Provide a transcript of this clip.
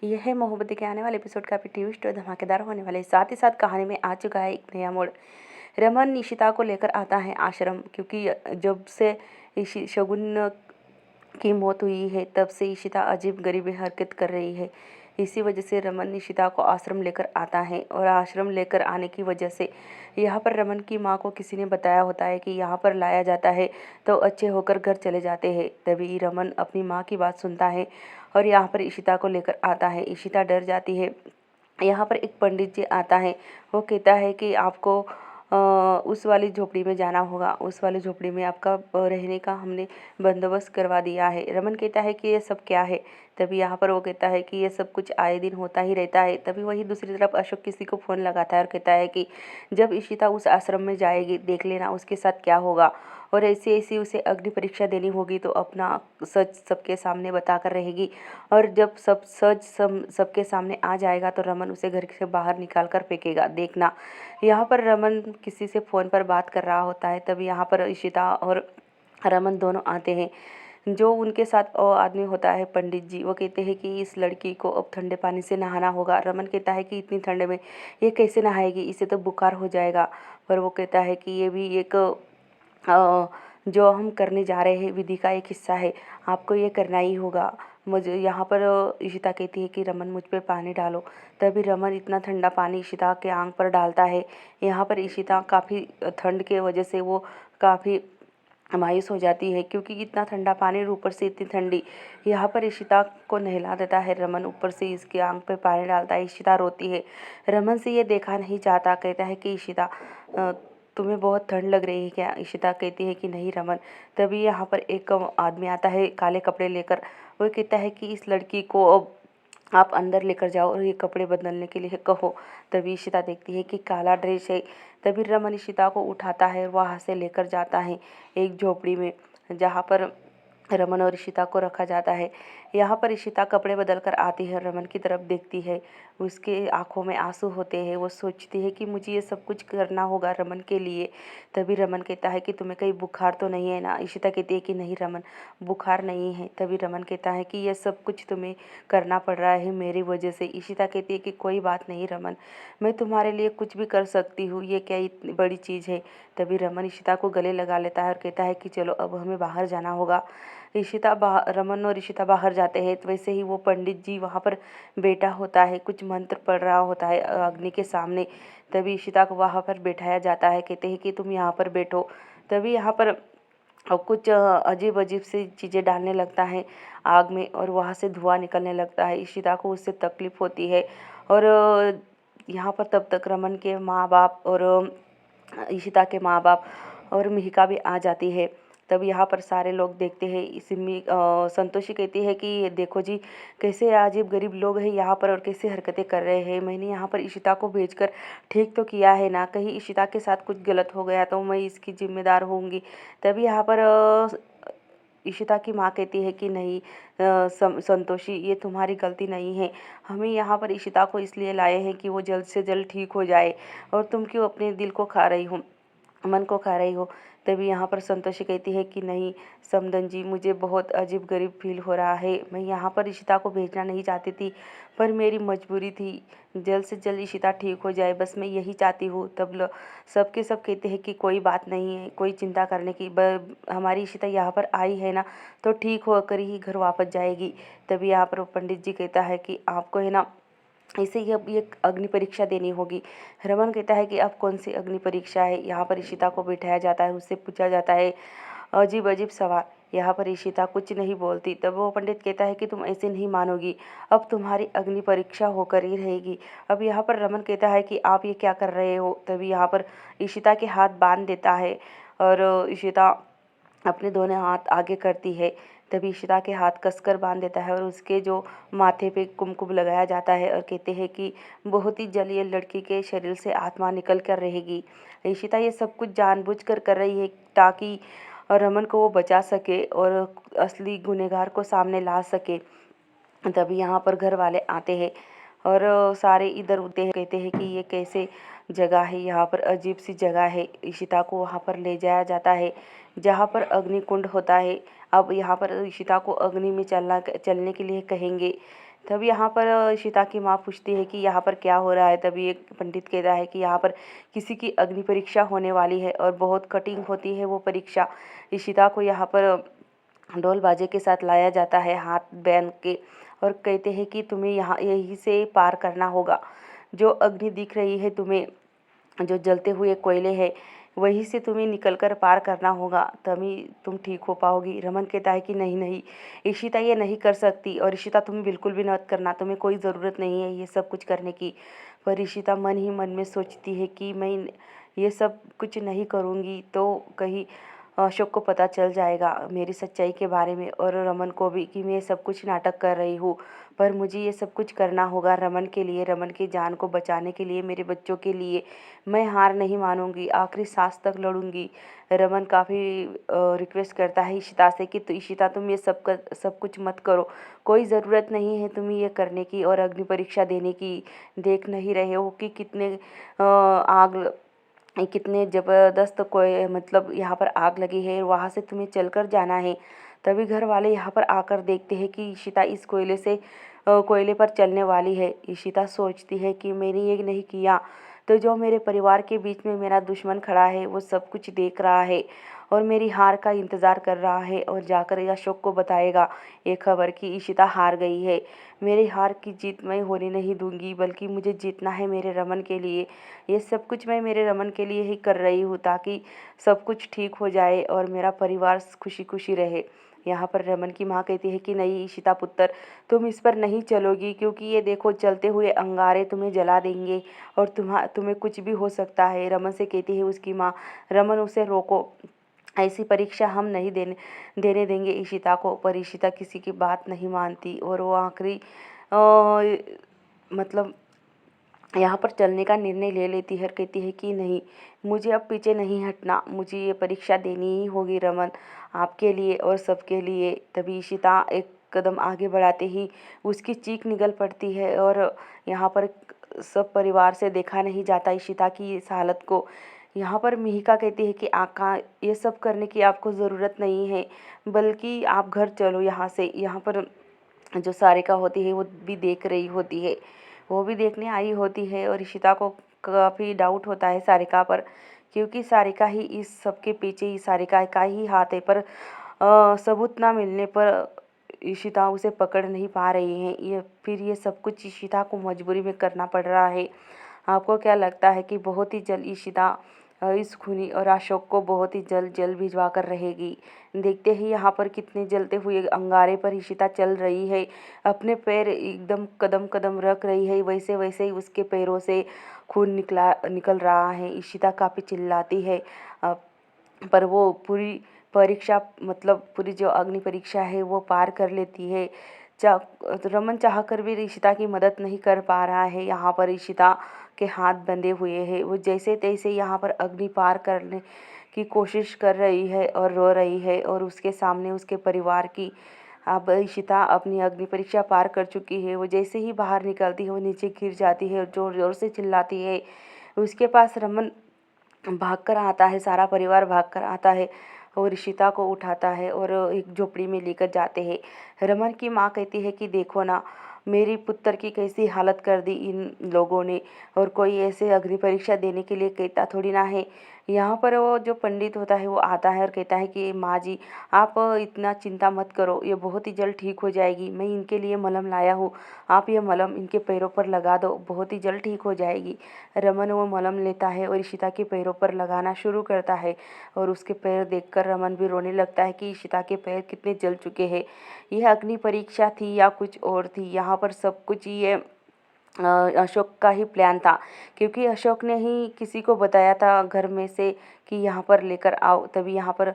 यह है मोहब्बतें के आने वाले एपिसोड का ट्विस्ट और धमाकेदार होने वाले। साथ ही साथ कहानी में आ चुका है एक नया मोड़। रमन इशिता को लेकर आता है आश्रम, क्योंकि जब से शगुन की मौत हुई है तब से इशिता अजीब गरीब हरकत कर रही है। इसी वजह से रमन इशिता को आश्रम लेकर आता है और आश्रम लेकर आने की वजह से यहाँ पर रमन की माँ को किसी ने बताया होता है कि यहाँ पर लाया जाता है तो अच्छे होकर घर चले जाते हैं। तभी रमन अपनी माँ की बात सुनता है और यहाँ पर इशिता को लेकर आता है। इशिता डर जाती है। यहाँ पर एक पंडित जी आता है। वो कहता है कि आपको उस वाली झोपड़ी में जाना होगा, उस वाली झोपड़ी में आपका रहने का हमने बंदोबस्त करवा दिया है। रमन कहता है कि ये सब क्या है। तभी यहाँ पर वो कहता है कि ये सब कुछ आए दिन होता ही रहता है। तभी वही दूसरी तरफ अशोक किसी को फ़ोन लगाता है और कहता है कि जब इशिता उस आश्रम में जाएगी देख लेना उसके साथ क्या होगा, और ऐसी ऐसी उसे अग्नि परीक्षा देनी होगी तो अपना सच सबके सामने बताकर रहेगी, और जब सब सच सबके सामने आ जाएगा तो रमन उसे घर से बाहर निकाल कर फेंकेगा, देखना। यहाँ पर रमन किसी से फ़ोन पर बात कर रहा होता है। तभी यहाँ पर इशिता और रमन दोनों आते हैं। जो उनके साथ आदमी होता है पंडित जी, वो कहते हैं कि इस लड़की को अब ठंडे पानी से नहाना होगा। रमन कहता है कि इतनी ठंडे में ये कैसे नहाएगी, इसे तो बुखार हो जाएगा। पर वो कहता है कि ये भी एक जो हम करने जा रहे हैं विधि का एक हिस्सा है, आपको ये करना ही होगा। मुझे यहाँ पर इशिता कहती है कि रमन मुझ पे पानी डालो। तभी रमन इतना ठंडा पानी इशिता के आंख पर डालता है। यहाँ पर इशिता काफ़ी ठंड के वजह से वो काफ़ी मायूस हो जाती है, क्योंकि इतना ठंडा पानी और ऊपर से इतनी ठंडी। यहाँ पर इशिता को नहला देता है रमन, ऊपर से इसके आंख पे पानी डालता है। इशिता रोती है। रमन से ये देखा नहीं जाता। कहता है कि इशिता तुम्हें बहुत ठंड लग रही है क्या। इशिता कहती है कि नहीं रमन। तभी यहाँ पर एक आदमी आता है काले कपड़े लेकर। वो कहता है कि इस लड़की को अब आप अंदर लेकर जाओ और ये कपड़े बदलने के लिए कहो। तभी इशिता देखती है कि काला ड्रेस है। तभी रमन इशिता को उठाता है और वहाँ से लेकर जाता है एक झोपड़ी में, जहाँ पर रमन और इशिता को रखा जाता है। यहाँ पर इशिता कपड़े बदल कर आती है, रमन की तरफ देखती है। उसके आंखों में आंसू होते हैं। वो सोचती है कि मुझे ये सब कुछ करना होगा रमन के लिए। तभी रमन कहता है कि तुम्हें कहीं बुखार तो नहीं है ना। इशिता कहती है कि नहीं रमन, बुखार नहीं है। तभी रमन कहता है कि ये सब कुछ तुम्हें करना पड़ रहा है मेरी वजह से। इशिता कहती है कि कोई बात नहीं रमन, मैं तुम्हारे लिए कुछ भी कर सकती हूँ, ये क्या इतनी बड़ी चीज़ है। तभी रमन इशिता को गले लगा लेता है और कहता है कि चलो अब हमें बाहर जाना होगा। रमन और इशिता बाहर जाते हैं। तो वैसे ही वो पंडित जी वहाँ पर बैठा होता है, कुछ मंत्र पढ़ रहा होता है अग्नि के सामने। तभी इशिता को वहाँ पर बैठाया जाता है। कहते हैं कि तुम यहाँ पर बैठो। तभी यहाँ पर कुछ अजीब अजीब सी चीज़ें डालने लगता है आग में, और वहाँ से धुआं निकलने लगता है। इशिता को उससे तकलीफ होती है। और यहाँ पर तब तक रमन के माँ बाप और इशिता के माँ बाप और मिहिका भी आ जाती है। तब यहाँ पर सारे लोग देखते हैं। सिमी संतोषी कहती है कि देखो जी, कैसे अजीब गरीब लोग हैं यहाँ पर और कैसे हरकतें कर रहे हैं। मैंने यहाँ पर इशिता को भेजकर ठीक तो किया है ना, कहीं इशिता के साथ कुछ गलत हो गया तो मैं इसकी जिम्मेदार होंगी। तभी यहाँ पर इशिता की माँ कहती है कि नहीं संतोषी, ये तुम्हारी गलती नहीं है। हमें यहाँ पर इशिता को इसलिए लाए हैं कि वो जल्द से जल्द ठीक हो जाए, और तुम क्यों अपने दिल को खा रही हो, मन को खा रही हो। तभी यहाँ पर संतोषी कहती है कि नहीं समदन जी, मुझे बहुत अजीब गरीब फील हो रहा है। मैं यहाँ पर इशिता को भेजना नहीं चाहती थी, पर मेरी मजबूरी थी। जल्द से जल्द इशिता ठीक हो जाए, बस मैं यही चाहती हूँ। तब सबके सब कहते हैं कि कोई बात नहीं है, कोई चिंता करने की। हमारी इशिता यहाँ पर आई है ना, तो ठीक होकर ही घर वापस जाएगी। तभी यहाँ पर पंडित जी कहता है कि आपको है ना इसे अब ये अग्नि परीक्षा देनी होगी। रमन कहता है कि अब कौन सी अग्नि परीक्षा है। यहाँ पर इशिता को बिठाया जाता है, उससे पूछा जाता है अजीब अजीब सवाल। यहाँ पर इशिता कुछ नहीं बोलती। तब वो पंडित कहता है कि तुम ऐसे नहीं मानोगी, अब तुम्हारी अग्नि परीक्षा होकर ही रहेगी। अब यहाँ पर रमन कहता है कि आप ये क्या कर रहे हो। तभी यहाँ पर इशिता के हाथ बांध देता है और इशिता अपने दोनों हाथ आगे करती है। तभी इशिता के हाथ कसकर बांध देता है और उसके जो माथे पे कुमकुम लगाया जाता है, और कहते हैं कि बहुत ही जल्द ये लड़की के शरीर से आत्मा निकल कर रहेगी। इशिता ये सब कुछ जानबूझकर कर रही है ताकि रमन को वो बचा सके और असली गुनहगार को सामने ला सके। तभी यहाँ पर घर वाले आते हैं और सारे इधर उधर कहते हैं कि ये कैसे जगह है, यहाँ पर अजीब सी जगह है। इशिता को वहाँ पर ले जाया जाता है जहाँ पर अग्नि कुंड होता है। अब यहाँ पर इशिता को अग्नि में चलने के लिए कहेंगे। तभी यहाँ पर इशिता की माँ पूछती है कि यहाँ पर क्या हो रहा है। तभी एक पंडित कहता है कि यहाँ पर किसी की अग्नि परीक्षा होने वाली है और बहुत कठिन होती है वो परीक्षा। इशिता को यहाँ पर ढोल बाजे के साथ लाया जाता है हाथ बांध के, और कहते हैं कि तुम्हें यहाँ यहीं से पार करना होगा। जो अग्नि दिख रही है तुम्हें, जो जलते हुए कोयले हैं, वहीं से तुम्हें निकलकर पार करना होगा, तभी तुम ठीक हो पाओगी। रमन कहता है कि नहीं नहीं, इशिता ये नहीं कर सकती, और इशिता तुम बिल्कुल भी मत करना, तुम्हें कोई ज़रूरत नहीं है ये सब कुछ करने की। पर इशिता मन ही मन में सोचती है कि मैं ये सब कुछ नहीं करूँगी तो कहीं अशोक को पता चल जाएगा मेरी सच्चाई के बारे में, और रमन को भी, कि मैं सब कुछ नाटक कर रही हूँ। पर मुझे ये सब कुछ करना होगा रमन के लिए, रमन की जान को बचाने के लिए, मेरे बच्चों के लिए। मैं हार नहीं मानूंगी, आखिरी सांस तक लड़ूंगी। रमन काफ़ी रिक्वेस्ट करता है इशिता से कि तो इशिता तुम ये सब कुछ मत करो, कोई ज़रूरत नहीं है तुम्हें ये करने की और अग्नि परीक्षा देने की। देख नहीं रहे हो कि कितने ज़बरदस्त कोई मतलब यहाँ पर आग लगी है, वहाँ से तुम्हें चलकर जाना है। तभी घर वाले यहाँ पर आकर देखते हैं कि इशिता इस कोयले पर चलने वाली है। इशिता सोचती है कि मैंने ये नहीं किया तो जो मेरे परिवार के बीच में मेरा दुश्मन खड़ा है वो सब कुछ देख रहा है और मेरी हार का इंतज़ार कर रहा है, और जाकर अशोक को बताएगा ये खबर कि इशिता हार गई है। मेरी हार की जीत मैं होने नहीं दूंगी, बल्कि मुझे जीतना है मेरे रमन के लिए। ये सब कुछ मैं मेरे रमन के लिए ही कर रही हूँ, ताकि सब कुछ ठीक हो जाए और मेरा परिवार खुशी खुशी रहे। यहाँ पर रमन की माँ कहती है कि नहीं इशिता पुत्र, तुम इस पर नहीं चलोगी, क्योंकि ये देखो चलते हुए अंगारे तुम्हें जला देंगे और तुम्हें कुछ भी हो सकता है। रमन से कहती है उसकी माँ, रमन उसे रोको, ऐसी परीक्षा हम नहीं देने देंगे इशिता को। पर इशिता किसी की बात नहीं मानती, और वो आखिरी मतलब यहाँ पर चलने का निर्णय ले लेती है और कहती है कि नहीं, मुझे अब पीछे नहीं हटना, मुझे ये परीक्षा देनी ही होगी रमन, आपके लिए और सबके लिए। तभी इशिता एक कदम आगे बढ़ाते ही उसकी चीख निकल पड़ती है, और यहाँ पर सब परिवार से देखा नहीं जाता इशिता की इस हालत को। यहाँ पर मिहिका कहती है कि आका, ये सब करने की आपको ज़रूरत नहीं है, बल्कि आप घर चलो यहाँ से। यहाँ पर जो सारिका होती है वो भी देख रही होती है, वो भी देखने आई होती है, और इशिता को काफ़ी डाउट होता है सारिका पर, क्योंकि सारिका ही इस सब के पीछे, ही सारिका का ही हाथ है। पर सबूत ना मिलने पर इशिता उसे पकड़ नहीं पा रही है। ये सब कुछ इशिता को मजबूरी में करना पड़ रहा है। आपको क्या लगता है कि बहुत ही जल्द इशिता इस खूनी और अशोक को बहुत ही जल्द जेल भिजवा कर रहेगी? देखते ही यहाँ पर कितने जलते हुए अंगारे पर इशिता चल रही है, अपने पैर एकदम कदम कदम रख रही है, वैसे वैसे ही उसके पैरों से खून निकल रहा है। इशिता काफ़ी चिल्लाती है, अ, पर वो पूरी परीक्षा, मतलब पूरी जो अग्नि परीक्षा है वो पार कर लेती है। चा रमन चाहकर भी इशिता की मदद नहीं कर पा रहा है। यहाँ पर इशिता के हाथ बंधे हुए हैं, वो जैसे तैसे यहाँ पर अग्नि पार करने की कोशिश कर रही है और रो रही है, और उसके सामने उसके परिवार की। अब इशिता अपनी अग्नि परीक्षा पार कर चुकी है। वो जैसे ही बाहर निकलती है वो नीचे गिर जाती है और ज़ोर ज़ोर से चिल्लाती है। उसके पास रमन भागकर आता है, सारा परिवार भागकर आता है और इशिता को उठाता है और एक झोपड़ी में लेकर जाते हैं। रमन की माँ कहती है कि देखो ना, मेरी पुत्र की कैसी हालत कर दी इन लोगों ने, और कोई ऐसे अग्नि परीक्षा देने के लिए कहता थोड़ी ना है। यहाँ पर वो जो पंडित होता है वो आता है और कहता है कि माँ जी, आप इतना चिंता मत करो, ये बहुत ही जल्द ठीक हो जाएगी। मैं इनके लिए मलहम लाया हूँ, आप ये मलहम इनके पैरों पर लगा दो, बहुत ही जल्द ठीक हो जाएगी। रमन वो मलहम लेता है और इशिता के पैरों पर लगाना शुरू करता है, और उसके पैर देखकर रमन भी रोने लगता है कि इशिता के पैर कितने जल चुके हैं। यह अग्नि परीक्षा थी या कुछ और थी? यहाँ पर सब कुछ ये अशोक का ही प्लान था, क्योंकि अशोक ने ही किसी को बताया था घर में से कि यहाँ पर लेकर आओ। तभी यहाँ पर